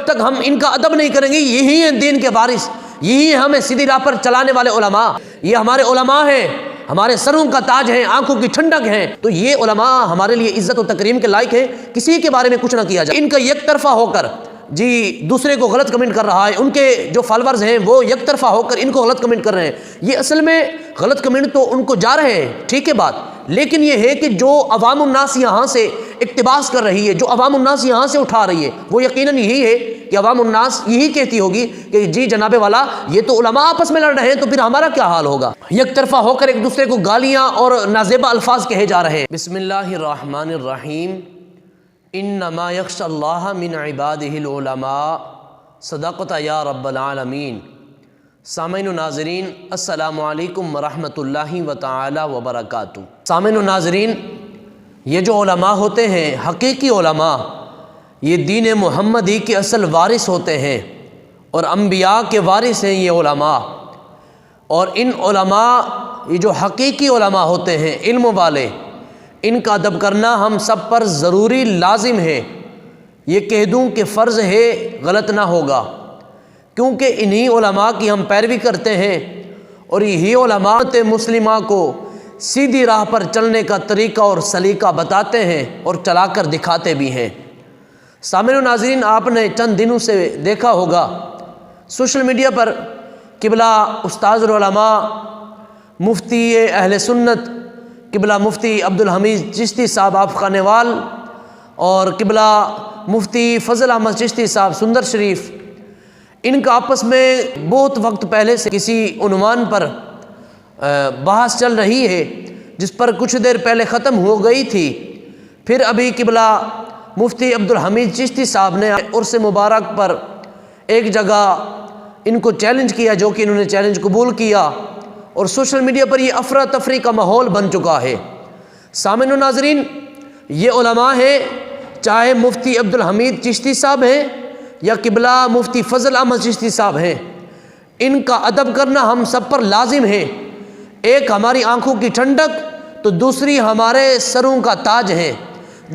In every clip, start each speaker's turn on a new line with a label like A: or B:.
A: تک ہم ان کا ادب نہیں کریں گے، یہی ہیں دین کے وارث، یہی ہمیں سیدھی راہ پر چلانے والے علماء، یہ ہمارے علماء ہیں، ہمارے سروں کا تاج ہیں، آنکھوں کی ٹھنڈک ہیں۔ تو یہ علماء ہمارے لیے عزت و تکریم کے لائق ہیں، کسی کے بارے میں کچھ نہ کیا جائے۔ ان کا یک طرفہ ہو کر دوسرے کو غلط کمنٹ کر رہا ہے، ان کے جو فالورز ہیں وہ یک طرفہ ہو کر ان کو غلط کمنٹ کر رہے ہیں، یہ اصل میں غلط کمنٹ تو ان کو جا رہے ہیں، ٹھیک ہے بات، لیکن یہ ہے کہ جو عوام الناس یہاں سے اقتباس کر رہی ہے، جو عوام الناس یہاں سے اٹھا رہی ہے، وہ یقیناً یہی ہے کہ عوام الناس یہی کہتی ہوگی کہ جی جناب والا یہ تو علماء آپس میں لڑ رہے ہیں، تو پھر ہمارا کیا حال ہوگا۔ یک طرفہ ہو کر ایک دوسرے کو گالیاں اور نازیبا الفاظ کہے جا رہے ہیں۔ بسم اللہ الرحمن الرحیم، انما یخشی اللہ من عبادہ العلماء، صدقت یا رب العالمین۔ سامعین و ناظرین، السلام علیکم ورحمۃ اللہ وتعالی وبرکاتہ۔ سامعین و ناظرین، یہ جو علماء ہوتے ہیں، حقیقی علماء، یہ دین محمدی کے اصل وارث ہوتے ہیں، اور انبیاء کے وارث ہیں یہ علماء۔ اور ان علماء، یہ جو حقیقی علماء ہوتے ہیں، علم والے، ان کا ادب کرنا ہم سب پر ضروری لازم ہے۔ یہ کہہ دوں کہ فرض ہے، غلط نہ ہوگا، کیونکہ انہی علماء کی ہم پیروی کرتے ہیں، اور یہی علماء مسلمہ کو سیدھی راہ پر چلنے کا طریقہ اور سلیقہ بتاتے ہیں اور چلا کر دکھاتے بھی ہیں۔ سامعین و ناظرین، آپ نے چند دنوں سے دیکھا ہوگا سوشل میڈیا پر قبلہ استاذ العلماء مفتی اہل سنت قبلہ مفتی عبدالحمید چشتی صاحب آپ خانیوال اور قبلہ مفتی فضل احمد چشتی صاحب سندر شریف، ان کا آپس میں بہت وقت پہلے سے کسی عنوان پر بحث چل رہی ہے، جس پر کچھ دیر پہلے ختم ہو گئی تھی۔ پھر ابھی قبلہ مفتی عبدالحمید چشتی صاحب نے عرس مبارک پر ایک جگہ ان کو چیلنج کیا، جو کہ انہوں نے چیلنج قبول کیا، اور سوشل میڈیا پر یہ افراتفری کا ماحول بن چکا ہے۔ سامعین و ناظرین، یہ علماء ہیں، چاہے مفتی عبدالحمید چشتی صاحب ہیں یا قبلہ مفتی فضل احمد چشتی صاحب ہیں، ان کا ادب کرنا ہم سب پر لازم ہے۔ ایک ہماری آنکھوں کی ٹھنڈک تو دوسری ہمارے سروں کا تاج ہے۔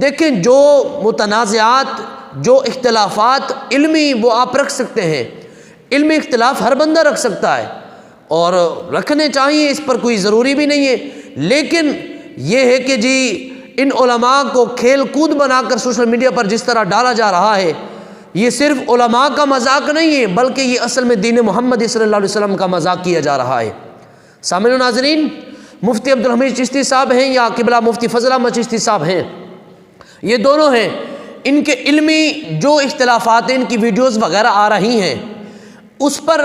A: دیکھیں، جو متنازعات، جو اختلافات علمی وہ آپ رکھ سکتے ہیں، علمی اختلاف ہر بندہ رکھ سکتا ہے اور رکھنے چاہیے، اس پر کوئی ضروری بھی نہیں ہے، لیکن یہ ہے کہ جی ان علماء کو کھیل کود بنا کر سوشل میڈیا پر جس طرح ڈالا جا رہا ہے، یہ صرف علماء کا مذاق نہیں ہے، بلکہ یہ اصل میں دین محمد صلی اللہ علیہ وسلم کا مذاق کیا جا رہا ہے۔ سامعین و ناظرین، مفتی عبدالحمید چشتی صاحب ہیں یا قبلہ مفتی فضل احمد چشتی صاحب ہیں، یہ دونوں ہیں، ان کے علمی جو اختلافات ہیں، ان کی ویڈیوز وغیرہ آ رہی ہیں، اس پر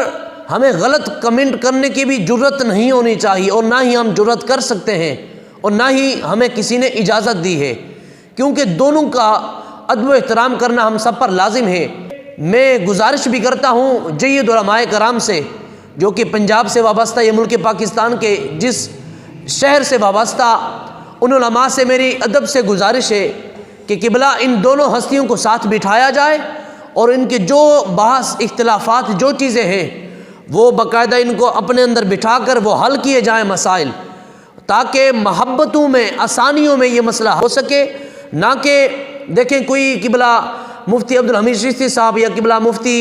A: ہمیں غلط کمنٹ کرنے کی بھی جرت نہیں ہونی چاہیے، اور نہ ہی ہم جرت کر سکتے ہیں، اور نہ ہی ہمیں کسی نے اجازت دی ہے، کیونکہ دونوں کا ادب و احترام کرنا ہم سب پر لازم ہے۔ میں گزارش بھی کرتا ہوں جید علماء کرام سے، جو کہ پنجاب سے وابستہ، یہ ملک پاکستان کے جس شہر سے وابستہ، ان علماء سے میری ادب سے گزارش ہے کہ قبلہ ان دونوں ہستیوں کو ساتھ بٹھایا جائے، اور ان کے جو بحث اختلافات جو چیزیں ہیں وہ باقاعدہ ان کو اپنے اندر بٹھا کر وہ حل کیے جائیں مسائل، تاکہ محبتوں میں، آسانیوں میں یہ مسئلہ ہو سکے، نہ کہ دیکھیں کوئی قبلہ مفتی عبدالحمید چشتی صاحب یا قبلہ مفتی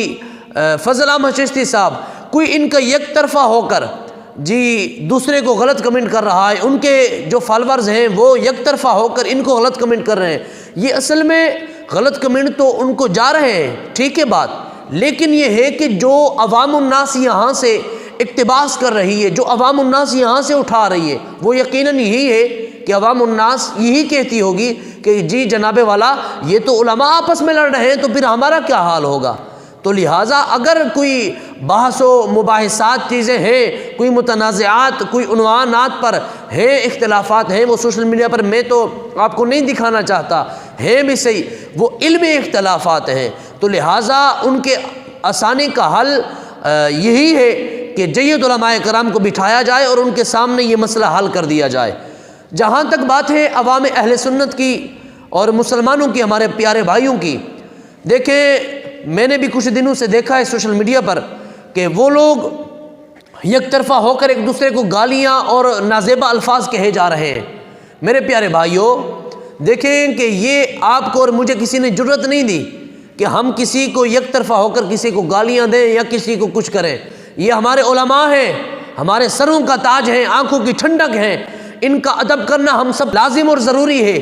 A: فضل احمد چشتی صاحب کوئی ان کا یک طرفہ ہو کر دوسرے کو غلط کمنٹ کر رہا ہے، ان کے جو فالورز ہیں وہ یک طرفہ ہو کر ان کو غلط کمنٹ کر رہے ہیں، یہ اصل میں غلط کمنٹ تو ان کو جا رہے ہیں، ٹھیک ہے بات، لیکن یہ ہے کہ جو عوام الناس یہاں سے اقتباس کر رہی ہے، جو عوام الناس یہاں سے اٹھا رہی ہے، وہ یقیناً یہی ہے کہ عوام الناس یہی کہتی ہوگی کہ جی جناب والا یہ تو علماء آپس میں لڑ رہے ہیں، تو پھر ہمارا کیا حال ہوگا۔ تو لہٰذا اگر کوئی بحث و مباحثات چیزیں ہیں، کوئی متنازعات، کوئی عنوانات پر ہیں، اختلافات ہیں، وہ سوشل میڈیا پر میں تو آپ کو نہیں دکھانا چاہتا، ہیں بھی صحیح، وہ علمی اختلافات ہیں، تو لہٰذا ان کے آسانی کا حل یہی ہے کہ جید علماء کرام کو بٹھایا جائے اور ان کے سامنے یہ مسئلہ حل کر دیا جائے۔ جہاں تک بات ہے عوام اہل سنت کی اور مسلمانوں کی، ہمارے پیارے بھائیوں کی، دیکھیں میں نے بھی کچھ دنوں سے دیکھا ہے سوشل میڈیا پر کہ وہ لوگ یک طرفہ ہو کر ایک دوسرے کو گالیاں اور نازیبا الفاظ کہے جا رہے ہیں۔ میرے پیارے بھائیوں، دیکھیں کہ یہ آپ کو اور مجھے کسی نے جرت نہیں دی کہ ہم کسی کو یک طرفہ ہو کر کسی کو گالیاں دیں یا کسی کو کچھ کریں۔ یہ ہمارے علماء ہیں، ہمارے سروں کا تاج ہیں، آنکھوں کی ٹھنڈک ہیں، ان کا ادب کرنا ہم سب لازم اور ضروری ہے۔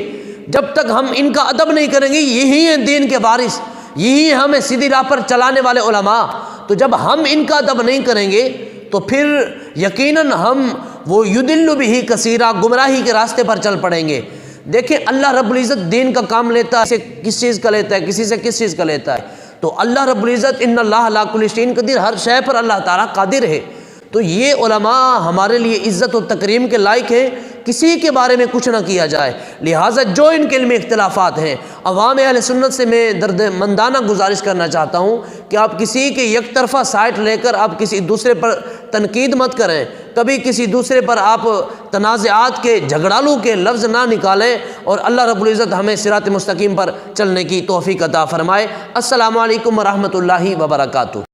A: جب تک ہم ان کا ادب نہیں کریں گے، یہی ہیں دین کے وارث، یہی ہمیں سیدھی راہ پر چلانے والے علماء۔ تو جب ہم ان کا ادب نہیں کریں گے تو پھر یقیناً ہم وہ یدل بہ کثیرا، گمراہی کے راستے پر چل پڑیں گے۔ دیکھیں اللہ رب العزت دین کا کام لیتا ہے، کس چیز کا لیتا ہے، کسی سے کس چیز کا لیتا ہے؟ تو اللہ رب العزت ان اللہ علی کل شیء قدیر، ہر شے پر اللہ تعالیٰ قادر ہے۔ تو یہ علماء ہمارے لیے عزت و تکریم کے لائق ہیں، کسی کے بارے میں کچھ نہ کیا جائے۔ لہٰذا جو ان کے علمی اختلافات ہیں، عوام اہل سنت سے میں درد مندانہ گزارش کرنا چاہتا ہوں کہ آپ کسی کے یک طرفہ سائٹ لے کر آپ کسی دوسرے پر تنقید مت کریں، کبھی کسی دوسرے پر آپ تنازعات کے، جھگڑالو کے لفظ نہ نکالیں، اور اللہ رب العزت ہمیں صراط مستقیم پر چلنے کی توفیق عطا فرمائے۔ السلام علیکم ورحمۃ اللہ وبرکاتہ۔